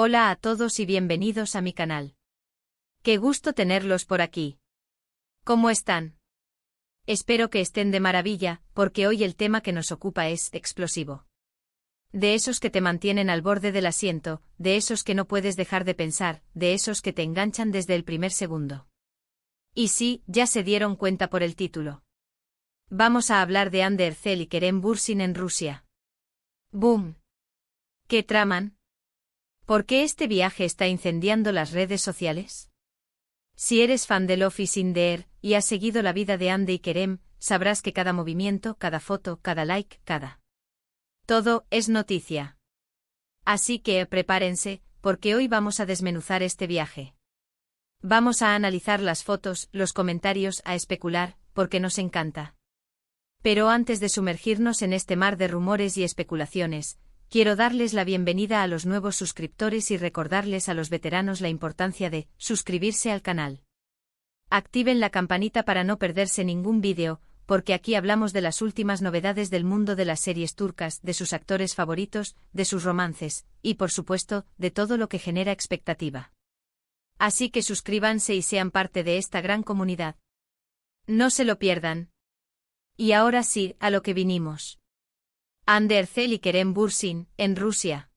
Hola a todos y bienvenidos a mi canal. Qué gusto tenerlos por aquí. ¿Cómo están? Espero que estén de maravilla, porque hoy el tema que nos ocupa es explosivo. De esos que te mantienen al borde del asiento, de esos que no puedes dejar de pensar, de esos que te enganchan desde el primer segundo. Y sí, ya se dieron cuenta por el título. Vamos a hablar de Ander Erzel y Kerem Bürsin en Rusia. ¡Boom! ¿Qué traman? ¿Por qué este viaje está incendiando las redes sociales? Si eres fan de Love is in the air y has seguido la vida de Ande y Kerem, sabrás que cada movimiento, cada foto, cada like, cada todo es noticia. Así que prepárense, porque hoy vamos a desmenuzar este viaje. Vamos a analizar las fotos, los comentarios, a especular, porque nos encanta. Pero antes de sumergirnos en este mar de rumores y especulaciones, quiero darles la bienvenida a los nuevos suscriptores y recordarles a los veteranos la importancia de suscribirse al canal. Activen la campanita para no perderse ningún vídeo, porque aquí hablamos de las últimas novedades del mundo de las series turcas, de sus actores favoritos, de sus romances, y por supuesto, de todo lo que genera expectativa. Así que suscríbanse y sean parte de esta gran comunidad. No se lo pierdan. Y ahora sí, a lo que vinimos. Ander Erzel y Kerem Bürsin, en Rusia.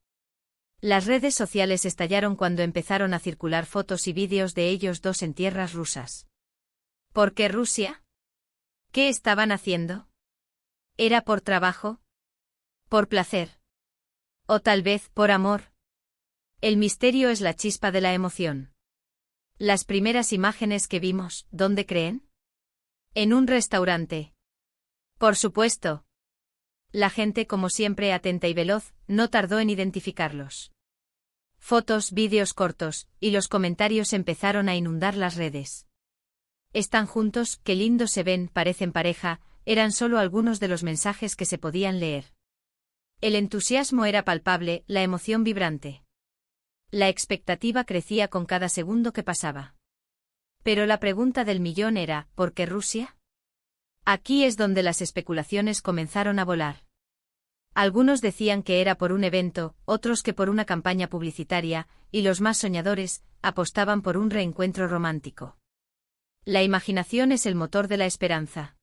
Las redes sociales estallaron cuando empezaron a circular fotos y vídeos de ellos dos en tierras rusas. ¿Por qué Rusia? ¿Qué estaban haciendo? ¿Era por trabajo? ¿Por placer? ¿O tal vez por amor? El misterio es la chispa de la emoción. Las primeras imágenes que vimos, ¿dónde creen? En un restaurante. Por supuesto. La gente, como siempre atenta y veloz, no tardó en identificarlos. Fotos, vídeos cortos, y los comentarios empezaron a inundar las redes. Están juntos, qué lindos se ven, parecen pareja, eran solo algunos de los mensajes que se podían leer. El entusiasmo era palpable, la emoción vibrante. La expectativa crecía con cada segundo que pasaba. Pero la pregunta del millón era, ¿por qué Rusia? Aquí es donde las especulaciones comenzaron a volar. Algunos decían que era por un evento, otros que por una campaña publicitaria, y los más soñadores apostaban por un reencuentro romántico. La imaginación es el motor de la esperanza.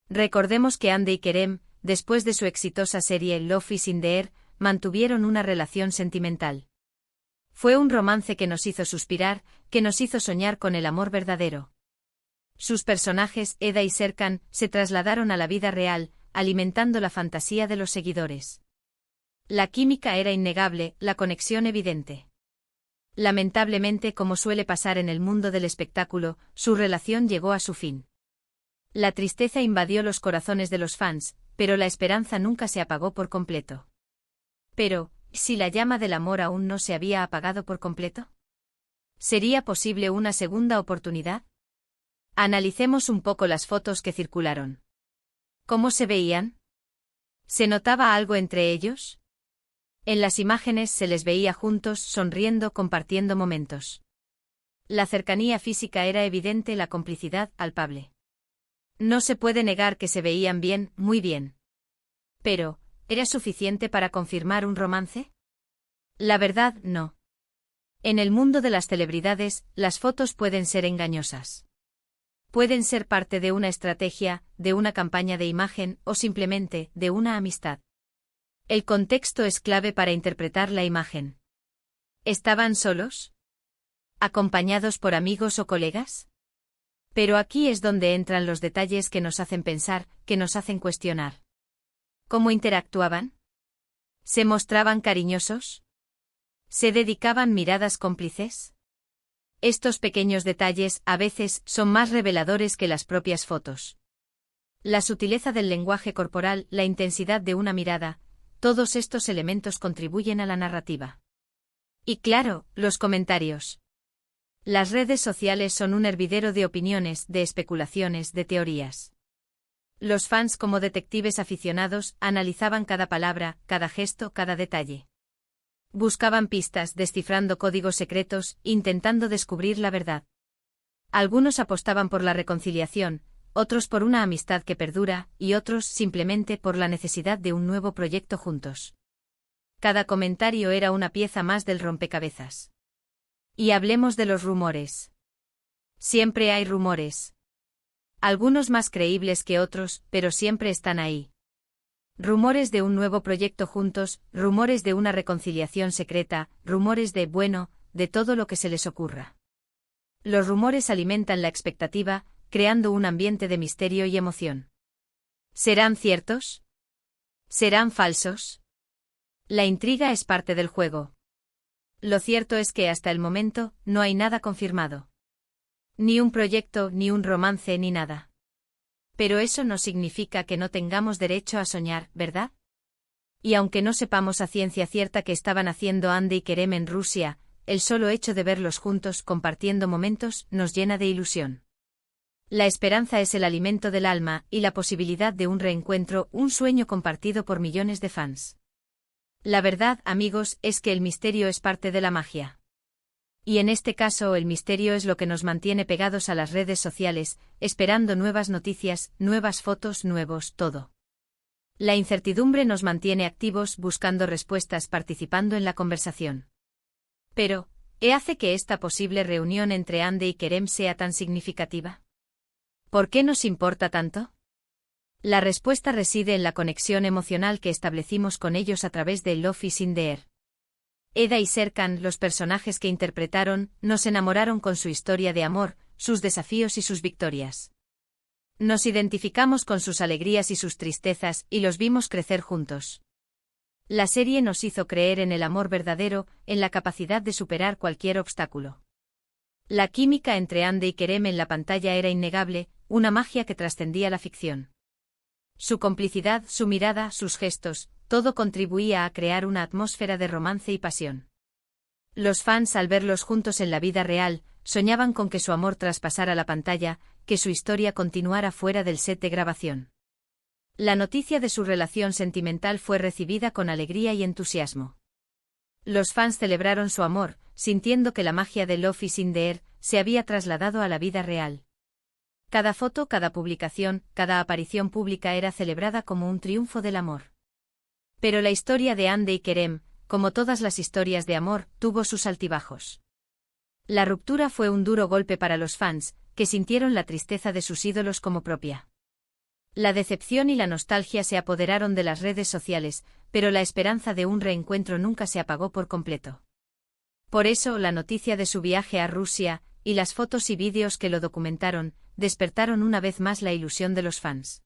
Recordemos que Ande y Kerem, después de su exitosa serie Love is in the air, mantuvieron una relación sentimental. Fue un romance que nos hizo suspirar, que nos hizo soñar con el amor verdadero. Sus personajes, Eda y Serkan, se trasladaron a la vida real, alimentando la fantasía de los seguidores. La química era innegable, la conexión evidente. Lamentablemente, como suele pasar en el mundo del espectáculo, su relación llegó a su fin. La tristeza invadió los corazones de los fans, pero la esperanza nunca se apagó por completo. Pero, ¿si la llama del amor aún no se había apagado por completo? ¿Sería posible una segunda oportunidad? Analicemos un poco las fotos que circularon. ¿Cómo se veían? ¿Se notaba algo entre ellos? En las imágenes se les veía juntos, sonriendo, compartiendo momentos. La cercanía física era evidente, la complicidad palpable. No se puede negar que se veían bien, muy bien. Pero, ¿era suficiente para confirmar un romance? La verdad, no. En el mundo de las celebridades, las fotos pueden ser engañosas. Pueden ser parte de una estrategia, de una campaña de imagen o simplemente de una amistad. El contexto es clave para interpretar la imagen. ¿Estaban solos? ¿Acompañados por amigos o colegas? Pero aquí es donde entran los detalles que nos hacen pensar, que nos hacen cuestionar. ¿Cómo interactuaban? ¿Se mostraban cariñosos? ¿Se dedicaban miradas cómplices? Estos pequeños detalles, a veces, son más reveladores que las propias fotos. La sutileza del lenguaje corporal, la intensidad de una mirada, todos estos elementos contribuyen a la narrativa. Y claro, los comentarios. Las redes sociales son un hervidero de opiniones, de especulaciones, de teorías. Los fans, como detectives aficionados, analizaban cada palabra, cada gesto, cada detalle. Buscaban pistas, descifrando códigos secretos, intentando descubrir la verdad. Algunos apostaban por la reconciliación, otros por una amistad que perdura, y otros simplemente por la necesidad de un nuevo proyecto juntos. Cada comentario era una pieza más del rompecabezas. Y hablemos de los rumores. Siempre hay rumores. Algunos más creíbles que otros, pero siempre están ahí. Rumores de un nuevo proyecto juntos, rumores de una reconciliación secreta, rumores de, bueno, de todo lo que se les ocurra. Los rumores alimentan la expectativa, creando un ambiente de misterio y emoción. ¿Serán ciertos? ¿Serán falsos? La intriga es parte del juego. Lo cierto es que hasta el momento, no hay nada confirmado. Ni un proyecto, ni un romance, ni nada. Pero eso no significa que no tengamos derecho a soñar, ¿verdad? Y aunque no sepamos a ciencia cierta qué estaban haciendo Andy y Kerem en Rusia, el solo hecho de verlos juntos compartiendo momentos nos llena de ilusión. La esperanza es el alimento del alma y la posibilidad de un reencuentro, un sueño compartido por millones de fans. La verdad, amigos, es que el misterio es parte de la magia. Y en este caso el misterio es lo que nos mantiene pegados a las redes sociales, esperando nuevas noticias, nuevas fotos, nuevos todo. La incertidumbre nos mantiene activos, buscando respuestas, participando en la conversación. Pero, ¿qué hace que esta posible reunión entre Andy y Kerem sea tan significativa? ¿Por qué nos importa tanto? La respuesta reside en la conexión emocional que establecimos con ellos a través de Love is in the Air. Eda y Serkan, los personajes que interpretaron, nos enamoraron con su historia de amor, sus desafíos y sus victorias. Nos identificamos con sus alegrías y sus tristezas y los vimos crecer juntos. La serie nos hizo creer en el amor verdadero, en la capacidad de superar cualquier obstáculo. La química entre Andy y Kerem en la pantalla era innegable, una magia que trascendía la ficción. Su complicidad, su mirada, sus gestos, todo contribuía a crear una atmósfera de romance y pasión. Los fans, al verlos juntos en la vida real, soñaban con que su amor traspasara la pantalla, que su historia continuara fuera del set de grabación. La noticia de su relación sentimental fue recibida con alegría y entusiasmo. Los fans celebraron su amor, sintiendo que la magia de Love is in the Air se había trasladado a la vida real. Cada foto, cada publicación, cada aparición pública era celebrada como un triunfo del amor. Pero la historia de Andy y Kerem, como todas las historias de amor, tuvo sus altibajos. La ruptura fue un duro golpe para los fans, que sintieron la tristeza de sus ídolos como propia. La decepción y la nostalgia se apoderaron de las redes sociales, pero la esperanza de un reencuentro nunca se apagó por completo. Por eso, la noticia de su viaje a Rusia, y las fotos y vídeos que lo documentaron, despertaron una vez más la ilusión de los fans.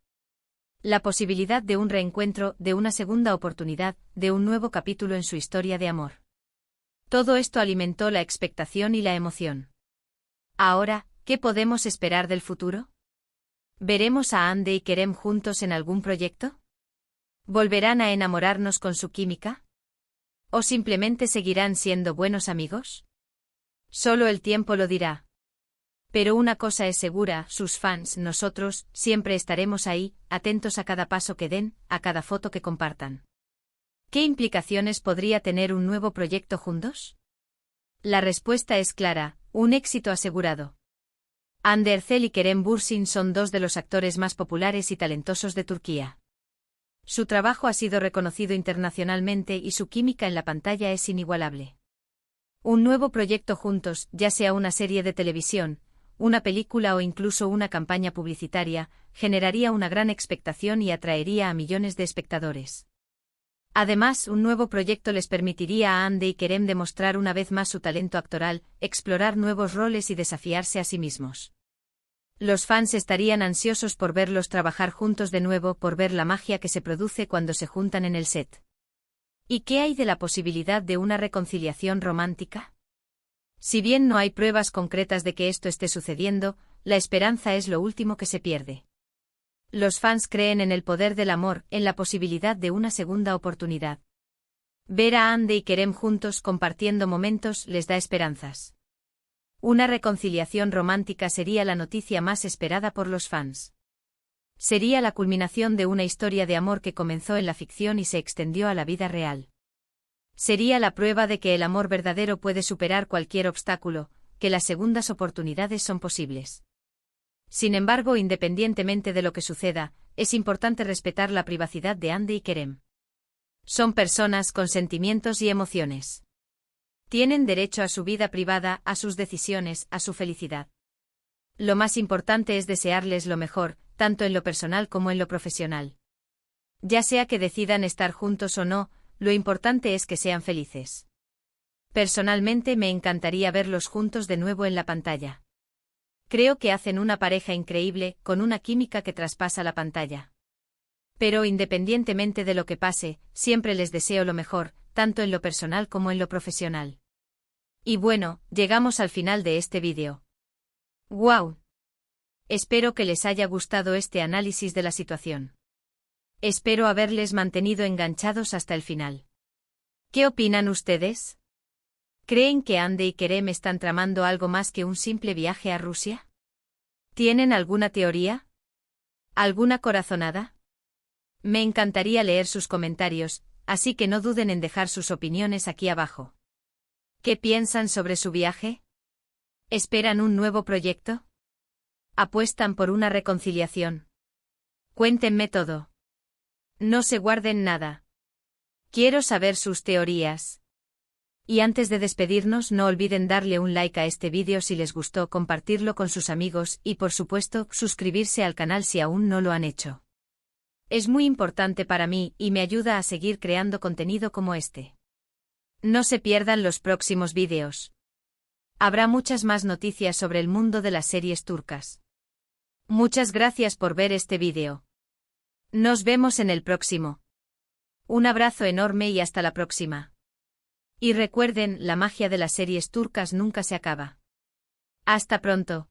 La posibilidad de un reencuentro, de una segunda oportunidad, de un nuevo capítulo en su historia de amor. Todo esto alimentó la expectación y la emoción. Ahora, ¿qué podemos esperar del futuro? ¿Veremos a Andy y Kerem juntos en algún proyecto? ¿Volverán a enamorarnos con su química? ¿O simplemente seguirán siendo buenos amigos? Solo el tiempo lo dirá. Pero una cosa es segura, sus fans, nosotros, siempre estaremos ahí, atentos a cada paso que den, a cada foto que compartan. ¿Qué implicaciones podría tener un nuevo proyecto juntos? La respuesta es clara, un éxito asegurado. Hande Erçel y Kerem Bürsin son dos de los actores más populares y talentosos de Turquía. Su trabajo ha sido reconocido internacionalmente y su química en la pantalla es inigualable. Un nuevo proyecto juntos, ya sea una serie de televisión, una película o incluso una campaña publicitaria, generaría una gran expectación y atraería a millones de espectadores. Además, un nuevo proyecto les permitiría a Hande y Kerem demostrar una vez más su talento actoral, explorar nuevos roles y desafiarse a sí mismos. Los fans estarían ansiosos por verlos trabajar juntos de nuevo, por ver la magia que se produce cuando se juntan en el set. ¿Y qué hay de la posibilidad de una reconciliación romántica? Si bien no hay pruebas concretas de que esto esté sucediendo, la esperanza es lo último que se pierde. Los fans creen en el poder del amor, en la posibilidad de una segunda oportunidad. Ver a Hande y Kerem juntos compartiendo momentos les da esperanzas. Una reconciliación romántica sería la noticia más esperada por los fans. Sería la culminación de una historia de amor que comenzó en la ficción y se extendió a la vida real. Sería la prueba de que el amor verdadero puede superar cualquier obstáculo, que las segundas oportunidades son posibles. Sin embargo, independientemente de lo que suceda, es importante respetar la privacidad de Hande y Kerem. Son personas con sentimientos y emociones. Tienen derecho a su vida privada, a sus decisiones, a su felicidad. Lo más importante es desearles lo mejor, tanto en lo personal como en lo profesional. Ya sea que decidan estar juntos o no, lo importante es que sean felices. Personalmente me encantaría verlos juntos de nuevo en la pantalla. Creo que hacen una pareja increíble, con una química que traspasa la pantalla. Pero independientemente de lo que pase, siempre les deseo lo mejor, tanto en lo personal como en lo profesional. Y bueno, llegamos al final de este vídeo. ¡Guau! Espero que les haya gustado este análisis de la situación. Espero haberles mantenido enganchados hasta el final. ¿Qué opinan ustedes? ¿Creen que Ande y Kerem están tramando algo más que un simple viaje a Rusia? ¿Tienen alguna teoría? ¿Alguna corazonada? Me encantaría leer sus comentarios, así que no duden en dejar sus opiniones aquí abajo. ¿Qué piensan sobre su viaje? ¿Esperan un nuevo proyecto? ¿Apuestan por una reconciliación? Cuéntenme todo. No se guarden nada. Quiero saber sus teorías. Y antes de despedirnos, no olviden darle un like a este vídeo si les gustó, compartirlo con sus amigos y, por supuesto, suscribirse al canal si aún no lo han hecho. Es muy importante para mí y me ayuda a seguir creando contenido como este. No se pierdan los próximos vídeos. Habrá muchas más noticias sobre el mundo de las series turcas. Muchas gracias por ver este vídeo. Nos vemos en el próximo. Un abrazo enorme y hasta la próxima. Y recuerden, la magia de las series turcas nunca se acaba. Hasta pronto.